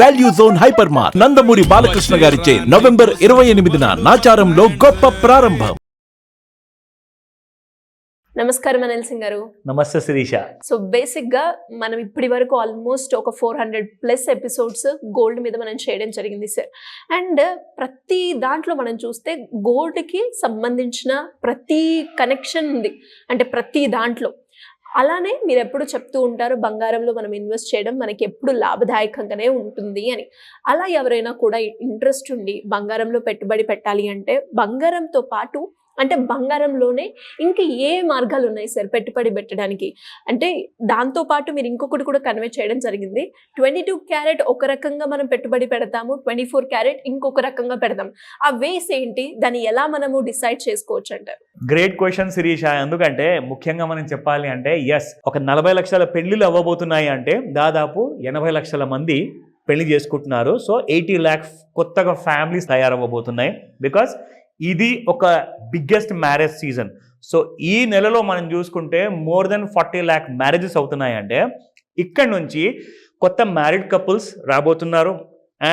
Value zone hyper mart Nandamuri Balakrishna గారిచే November 28న నాచారంలో గొప్ప ప్రారంభం. నమస్కారం అనిల్ సింగ్ గారు. నమస్తే శిరీష. సో బేసిక్ గా మనం ఇప్పటి వరకు ఆల్మోస్ట్ ఒక 400+ ఎపిసోడ్స్ గోల్డ్ మీద మనం చేయడం జరిగింది సార్. అండ్ ప్రతి దాంట్లో మనం చూస్తే గోల్డ్ కి సంబంధించిన ప్రతి కనెక్షన్ ఉంది, అంటే ప్రతి దాంట్లో. అలానే మీరు ఎప్పుడు చెప్తూ ఉంటారు బంగారంలో మనం ఇన్వెస్ట్ చేయడం మనకి ఎప్పుడు లాభదాయకంగానే ఉంటుంది అని. అలా ఎవరైనా కూడా ఇంట్రెస్ట్ ఉండి బంగారంలో పెట్టుబడి పెట్టాలి అంటే బంగారంతో పాటు అంటే బంగారంలోనే ఇంకా ఏ మార్గాలు ఉన్నాయి సార్ పెట్టుబడి పెట్టడానికి? అంటే దాంతో పాటు మీరు ఇంకొకటి కూడా కన్వే చేయడం జరిగింది. 22 క్యారెట్ ఒక రకంగా మనం పెట్టుబడి పెడతాము, 24 క్యారెట్ ఇంకొక రకంగా పెడతాం. ఆ వేస్ ఏంటి, దాన్ని ఎలా మనము డిసైడ్ చేసుకోవచ్చు అంటారు? Great question Shirisha. ఎందుకంటే ముఖ్యంగా మనం చెప్పాలి అంటే ఒక 40 లక్షల పెళ్లిళ్ళు అవ్వబోతున్నాయి అంటే దాదాపు 80 లక్షల మంది పెళ్లి చేసుకుంటున్నారు. సో 80 lakhs కొత్తగా ఫ్యామిలీస్ తయారవ్వబోతున్నాయి. బికాస్ ఇది ఒక బిగ్గెస్ట్ మ్యారేజ్ సీజన్. సో ఈ నెలలో మనం చూసుకుంటే మోర్ దెన్ 40 lakh మ్యారేజెస్ అవుతున్నాయి. అంటే ఇక్కడ నుంచి కొత్త మ్యారీడ్ కపుల్స్ రాబోతున్నారు.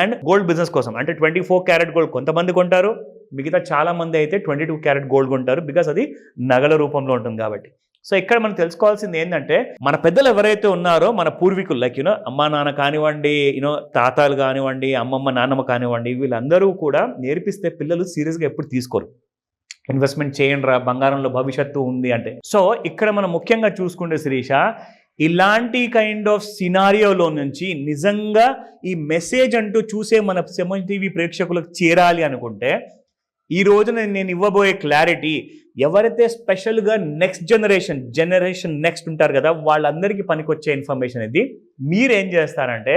అండ్ గోల్డ్ బిజినెస్ కోసం అంటే 24 క్యారెట్ గోల్డ్ కొంతమంది కొంటారు, మిగతా చాలా మంది అయితే 22 క్యారెట్ గోల్డ్ కొంటారు. బికాస్ అది నగల రూపంలో ఉంటుంది కాబట్టి. సో ఇక్కడ మనం తెలుసుకోవాల్సింది ఏంటంటే మన పెద్దలు ఎవరైతే ఉన్నారో మన పూర్వీకులు లైక్ అమ్మా నాన్న కానివ్వండి, తాతాలు కానివ్వండి, అమ్మమ్మ నాన్నమ్మ కానివ్వండి, వీళ్ళందరూ కూడా నేర్పిస్తే పిల్లలు సీరియస్గా ఎప్పుడు తీసుకోరు. ఇన్వెస్ట్మెంట్ చేయండి రా, బంగారంలో భవిష్యత్తు ఉంది అంటే. సో ఇక్కడ మనం ముఖ్యంగా చూసుకుంటే శిరీష, ఇలాంటి కైండ్ ఆఫ్ సినారియోలో నుంచి నిజంగా ఈ మెసేజ్ అంటూ చూసే మన సుమన్ టీవీ ప్రేక్షకులకు చేరాలి అనుకుంటే ఈ రోజున నేను ఇవ్వబోయే క్లారిటీ ఎవరైతే స్పెషల్గా జనరేషన్ నెక్స్ట్ ఉంటారు కదా, వాళ్ళందరికీ పనికొచ్చే ఇన్ఫర్మేషన్ ఇది. మీరేం చేస్తారంటే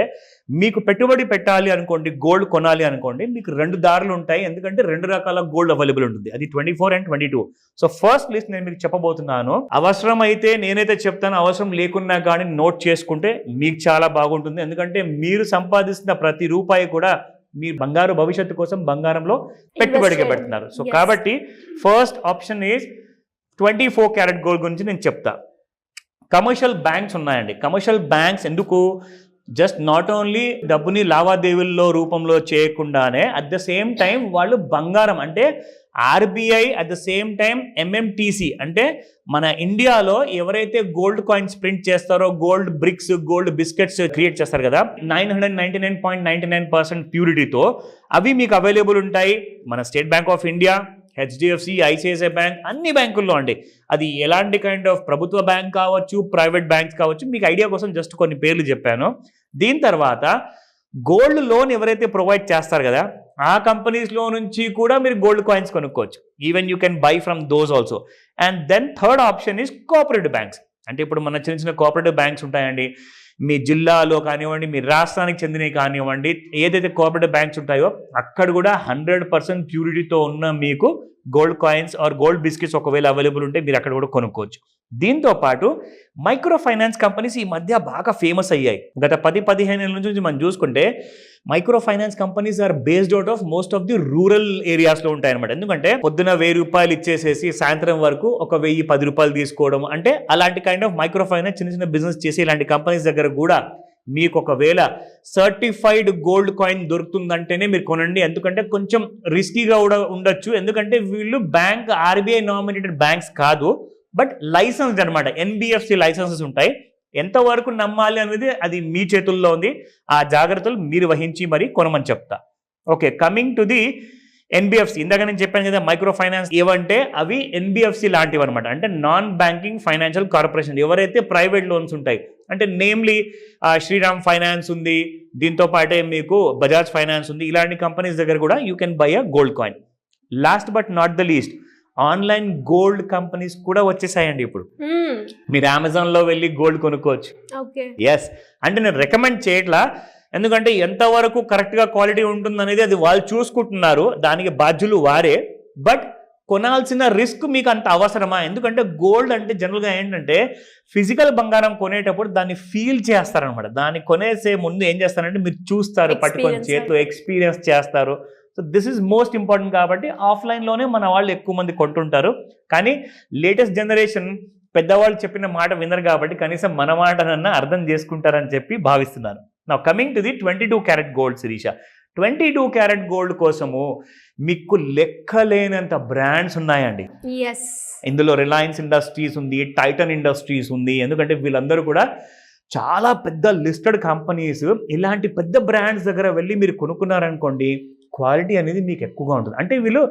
మీకు పెట్టుబడి పెట్టాలి అనుకోండి, గోల్డ్ కొనాలి అనుకోండి, మీకు 2 దారులు ఉంటాయి. ఎందుకంటే 2 రకాల గోల్డ్ అవైలబుల్ ఉంటుంది, అది 24 and 22. సో ఫస్ట్ లిస్ట్ నేను మీకు చెప్పబోతున్నాను. అవసరం అయితే నేనైతే చెప్తాను, అవసరం లేకున్నా కానీ నోట్ చేసుకుంటే మీకు చాలా బాగుంటుంది. ఎందుకంటే మీరు సంపాదిస్తున్న ప్రతి రూపాయి కూడా మీ బంగారు భవిష్యత్తు కోసం బంగారంలో పెట్టుబడిగా పెడుతున్నారు. సో కాబట్టి first option is 24 carat gold గురించి నేను చెప్తా. కమర్షియల్ బ్యాంక్స్ ఉన్నాయండి. కమర్షియల్ బ్యాంక్స్ ఎందుకు? జస్ట్ నాట్ ఓన్లీ డబ్బుని లావాదేవీల్లో రూపంలో చేయకుండానే అట్ ద సేమ్ టైం వాళ్ళు బంగారం అంటే RBI, at the same time MMTC అంటే మన ఇండియాలో ఎవరైతే గోల్డ్ కాయిన్స్ ప్రింట్ చేస్తారో, gold bricks, gold biscuits create చేస్తారు కదా 999.99% ప్యూరిటీతో, అవి మీకు అవైలబుల్ ఉంటాయి మన state bank of India, HDFC, ICICI bank, అన్ని బ్యాంకుల్లో అండి. అది ఎలాంటి కైండ్ ఆఫ్ ప్రభుత్వ బ్యాంక్ కావచ్చు, ప్రైవేట్ బ్యాంక్స్ కావచ్చు, మీకు ఐడియా కోసం జస్ట్ కొన్ని పేర్లు చెప్పాను. దీని తర్వాత గోల్డ్ లోన్ ఎవరైతే ప్రొవైడ్ చేస్తారు కదా ఆ కంపెనీస్లో నుంచి కూడా మీరు గోల్డ్ కాయిన్స్ కొనుక్కోవచ్చు. Even you can buy from those also. And then third option is cooperative banks. అంటే ఇప్పుడు మన చిన్న చిన్న కోఆపరేటివ్ బ్యాంక్స్ ఉంటాయండి, మీ జిల్లాలో కానివ్వండి, మీ రాష్ట్రానికి చెందినవి కానివ్వండి, ఏదైతే కోఆపరేటివ్ బ్యాంక్స్ ఉంటాయో అక్కడ కూడా 100% ప్యూరిటీతో ఉన్న మీకు gold coins or gold biscuits ఒకవేళ అవైలబుల్ ఉంటే మీరు అక్కడ కూడా కొనుక్కోవచ్చు. దీంతో పాటు మైక్రో ఫైనాన్స్ కంపెనీస్ ఈ మధ్య బాగా ఫేమస్ అయ్యాయి. గత 10-15 ఏళ్ళ నుంచి మనం చూసుకుంటే micro finance companies are based out of most of the rural ఏరియాస్లో ఉంటాయన్నమాట. ఎందుకంటే పొద్దున 1000 రూపాయలు ఇచ్చేసేసి సాయంత్రం వరకు ఒక 1010 రూపాయలు తీసుకోవడం, అంటే అలాంటి కైండ్ ఆఫ్ మైక్రో ఫైనాన్స్ చిన్న చిన్న బిజినెస్ చేసి ఇలాంటి కంపెనీస్ దగ్గర కూడా మీకు ఒకవేళ సర్టిఫైడ్ గోల్డ్ కాయిన్ దొరుకుతుందంటేనే మీరు కొనండి. ఎందుకంటే కొంచెం రిస్కీగా కూడా ఉండొచ్చు. ఎందుకంటే వీళ్ళు బ్యాంక్ ఆర్బీఐ నామినేటెడ్ బ్యాంక్స్ కాదు, బట్ లైసెన్స్డ్ అనమాట. ఎన్బిఎఫ్సి లైసెన్సెస్ ఉంటాయి. ఎంతవరకు నమ్మాలి అనేది అది మీ చేతుల్లో ఉంది. ఆ జాగ్రత్తలు మీరు వహించి మరి కొనమని చెప్తా. Okay, coming to the NBFC. ఇందాక నేను చెప్పాను కదా మైక్రో ఫైనాన్స్ ఏవంటే అవి ఎన్బిఎఫ్సి లాంటివి అనమాట. అంటే నాన్ బ్యాంకింగ్ ఫైనాన్షియల్ కార్పొరేషన్. ఎవరైతే ప్రైవేట్ లోన్స్ ఉంటాయి అంటే నేమ్లీ శ్రీరామ్ ఫైనాన్స్ ఉంది, దీంతో పాటే మీకు బజాజ్ ఫైనాన్స్ ఉంది, ఇలాంటి కంపెనీస్ దగ్గర కూడా you can by a gold coin. Last but not the least, online gold companies కూడా వచ్చేసాయండి ఇప్పుడు. మీరు అమెజాన్లో వెళ్ళి గోల్డ్ కొనుక్కోవచ్చు. ఎస్, అంటే నేను రికమెండ్ చేయట్లా, ఎందుకంటే ఎంతవరకు కరెక్ట్గా క్వాలిటీ ఉంటుంది అనేది అది వాళ్ళు చూసుకుంటున్నారు, దానికి బాధ్యులు వారే. బట్ కొనాల్సిన రిస్క్ మీకు అంత అవసరమా? ఎందుకంటే గోల్డ్ అంటే జనరల్గా ఏంటంటే ఫిజికల్ బంగారం కొనేటప్పుడు దాన్ని ఫీల్ చేస్తారనమాట. దాన్ని కొనేసే ముందు ఏం చేస్తారంటే మీరు చూస్తారు, పట్టుకొని చేతితో ఎక్స్పీరియన్స్ చేస్తారు. So this is most important. కాబట్టి ఆఫ్లైన్లోనే మన వాళ్ళు ఎక్కువ మంది కొంటుంటారు. కానీ లేటెస్ట్ జనరేషన్ పెద్దవాళ్ళు చెప్పిన మాట వినరు కాబట్టి కనీసం మన మాటనన్నా అర్థం చేసుకుంటారని చెప్పి భావిస్తున్నాను. నా coming to the 22 carat gold Shirisha. 22 carat gold కోసము మీకు లెక్కలేనంత బ్రాండ్స్ ఉన్నాయండి. ఎస్, ఇందులో రిలయన్స్ ఇండస్ట్రీస్ ఉంది, టైటన్ ఇండస్ట్రీస్ ఉంది. ఎందుకంటే వీళ్ళందరూ కూడా చాలా పెద్ద లిస్టెడ్ కంపెనీస్. ఇలాంటి పెద్ద బ్రాండ్స్ దగ్గర వెళ్ళి మీరు కొనుక్కున్నారనుకోండి, క్వాలిటీ అనేది మీకు ఎక్కువగా ఉంటుంది. అంటే వీళ్ళు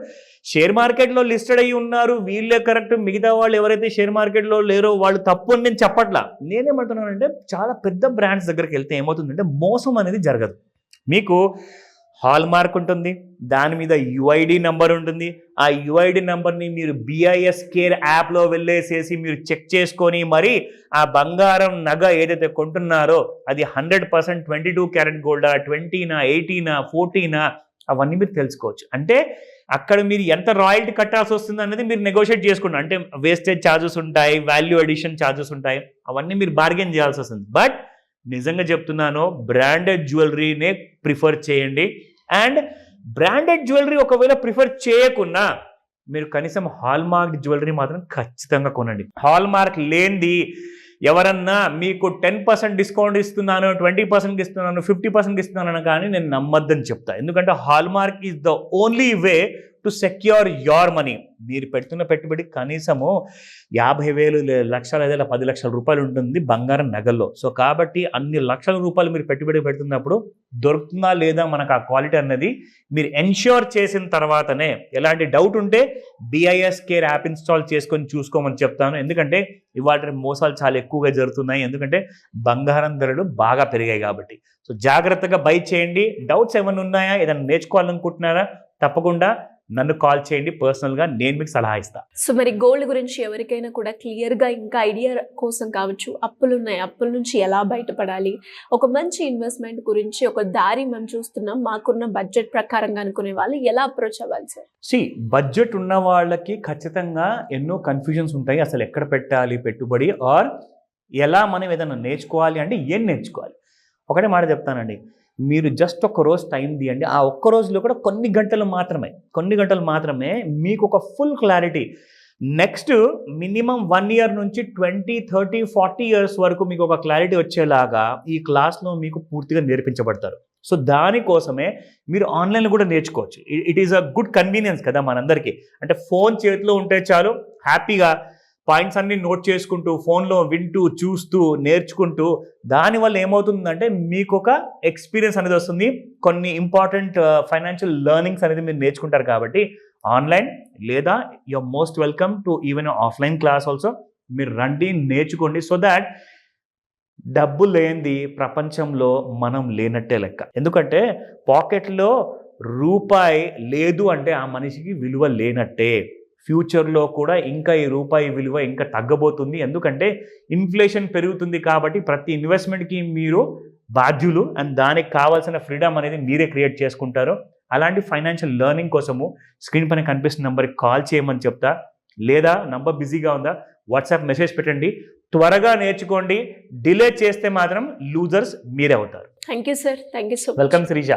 షేర్ మార్కెట్లో లిస్టెడ్ అయ్యి ఉన్నారు, వీళ్ళే కరెక్ట్, మిగతా వాళ్ళు ఎవరైతే షేర్ మార్కెట్లో లేరో వాళ్ళు తప్పు అని నేను చెప్పట్లా. నేనేమంటున్నానంటే చాలా పెద్ద బ్రాండ్స్ దగ్గరికి వెళ్తే ఏమవుతుందంటే మోసం అనేది జరగదు. మీకు హాల్ మార్క్ ఉంటుంది, దాని మీద యుఐడి నెంబర్ ఉంటుంది. ఆ యుఐడి నెంబర్ని మీరు BIS కేర్ యాప్లో వెళ్ళేసేసి మీరు చెక్ చేసుకొని మరి ఆ బంగారం నగ ఏదైతే కొంటున్నారో అది 100% 22 క్యారెట్ గోల్డా, 20నా, 80నా, 40నా అవన్నీ మీరు తెలుసుకోవచ్చు. అంటే అక్కడ మీరు ఎంత రాయల్టీ కట్టాల్సి వస్తుంది అనేది మీరు నెగోషియేట్ చేసుకుంటారు. అంటే వేస్టేజ్ ఛార్జెస్ ఉంటాయి, వాల్యూ అడిషన్ ఛార్జెస్ ఉంటాయి, అవన్నీ మీరు బార్గెన్ చేయాల్సి వస్తుంది. బట్ నిజంగా చెప్తున్నాను, బ్రాండెడ్ జ్యువెలరీనే ప్రిఫర్ చేయండి. అండ్ బ్రాండెడ్ జ్యువెలరీ ఒకవేళ ప్రిఫర్ చేయకున్నా మీరు కనీసం హాల్ మార్క్ జ్యువెలరీ మాత్రం ఖచ్చితంగా కొనండి. హాల్ మార్క్ లేనిది ఎవరన్నా మీకు 10% డిస్కౌంట్ ఇస్తున్నాను, 20% ఇస్తున్నాను, 50% ఇస్తున్నాను కానీ నేను నమ్మద్దని చెప్తా. ఎందుకంటే hall mark is the only way to secure your money. మీరు పెడుతున్న పెట్టుబడి కనీసము 50,000 లక్షల లేదా 10 లక్షల రూపాయలు ఉంటుంది బంగారం నగల్లో. సో కాబట్టి అన్ని లక్షల రూపాయలు మీరు పెట్టుబడి పెడుతున్నప్పుడు దొరుకుతుందా లేదా మనకు ఆ క్వాలిటీ అన్నది మీరు ఎన్ష్యూర్ చేసిన తర్వాతనే, ఎలాంటి డౌట్ ఉంటే BIS కేర్ యాప్ ఇన్స్టాల్ చేసుకొని చూసుకోమని చెప్తాను. ఎందుకంటే ఇవాళ మోసాలు చాలా ఎక్కువగా జరుగుతున్నాయి, ఎందుకంటే బంగారం ధరలు బాగా పెరిగాయి కాబట్టి. సో జాగ్రత్తగా బై చేయండి. డౌట్స్ ఏమైనా ఉన్నాయా, ఏదైనా నేర్చుకోవాలనుకుంటున్నారా, తప్పకుండా నన్ను కాల్ చేయండి, పర్సనల్గా నేను మీకు సలహా ఇస్తాను. సో మరి గోల్డ్ గురించి ఎవరికైనా కూడా క్లియర్గా ఇంకా ఐడియా కోసం కావచ్చు, అప్పులు ఉన్నాయి, అప్పుల నుంచి ఎలా బయటపడాలి, ఒక మంచి ఇన్వెస్ట్మెంట్ గురించి ఒక దారి మేము చూస్తున్నాం, మాకున్న బడ్జెట్ ప్రకారంగా అనుకునే వాళ్ళు ఎలా అప్రోచ్ అవ్వాలి సార్? బడ్జెట్ ఉన్న వాళ్ళకి ఖచ్చితంగా ఎన్నో కన్ఫ్యూజన్స్ ఉంటాయి. అసలు ఎక్కడ పెట్టాలి పెట్టుబడి, ఆర్ ఎలా మనం ఏదైనా నేర్చుకోవాలి అంటే ఏం నేర్చుకోవాలి. ఒకటే మాట చెప్తానండి, మీరు జస్ట్ ఒక రోజు టైం తీయండి. ఆ ఒక్క రోజులో కూడా కొన్ని గంటలు మాత్రమే మీకు ఒక full clarity. Next minimum 1 year నుంచి 20, 30, 40 years వరకు మీకు ఒక క్లారిటీ వచ్చేలాగా ఈ క్లాస్లో మీకు పూర్తిగా నేర్పించబడతారు. సో దానికోసమే మీరు ఆన్లైన్లో కూడా నేర్చుకోవచ్చు. It is a good convenience కదా మనందరికీ. అంటే ఫోన్ చేతిలో ఉంటే చాలు, హ్యాపీగా పాయింట్స్ అన్ని నోట్ చేసుకుంటూ, ఫోన్లో వింటూ, చూస్తూ, నేర్చుకుంటూ, దానివల్ల ఏమవుతుందంటే మీకు ఒక ఎక్స్పీరియన్స్ అనేది వస్తుంది. కొన్ని ఇంపార్టెంట్ ఫైనాన్షియల్ లెర్నింగ్స్ అనేది మీరు నేర్చుకుంటారు. కాబట్టి ఆన్లైన్ లేదా you're most welcome to even offline class also. మీరు రండి, నేర్చుకోండి. సో దాట్ డబ్బు లేనిది ప్రపంచంలో మనం లేనట్టే లెక్క. ఎందుకంటే పాకెట్లో రూపాయి లేదు అంటే ఆ మనిషికి విలువ లేనట్టే. ఫ్యూచర్లో కూడా ఇంకా ఈ రూపాయి విలువ ఇంకా తగ్గబోతుంది. ఎందుకంటే ఇన్ఫ్లేషన్ పెరుగుతుంది కాబట్టి ప్రతి ఇన్వెస్ట్మెంట్కి మీరు బాధ్యులు. అండ్ దానికి కావాల్సిన ఫ్రీడమ్ అనేది మీరే క్రియేట్ చేసుకుంటారు. అలాంటి ఫైనాన్షియల్ లెర్నింగ్ కోసము స్క్రీన్ పైన కనిపిస్తున్న నెంబర్కి కాల్ చేయమని చెప్తా. లేదా నంబర్ బిజీగా ఉందా, వాట్సాప్ మెసేజ్ పెట్టండి. త్వరగా నేర్చుకోండి. డిలే చేస్తే మాత్రం లూజర్స్ మీరే అవుతారు. Thank you sir. Thank you so much. Welcome Sirisha.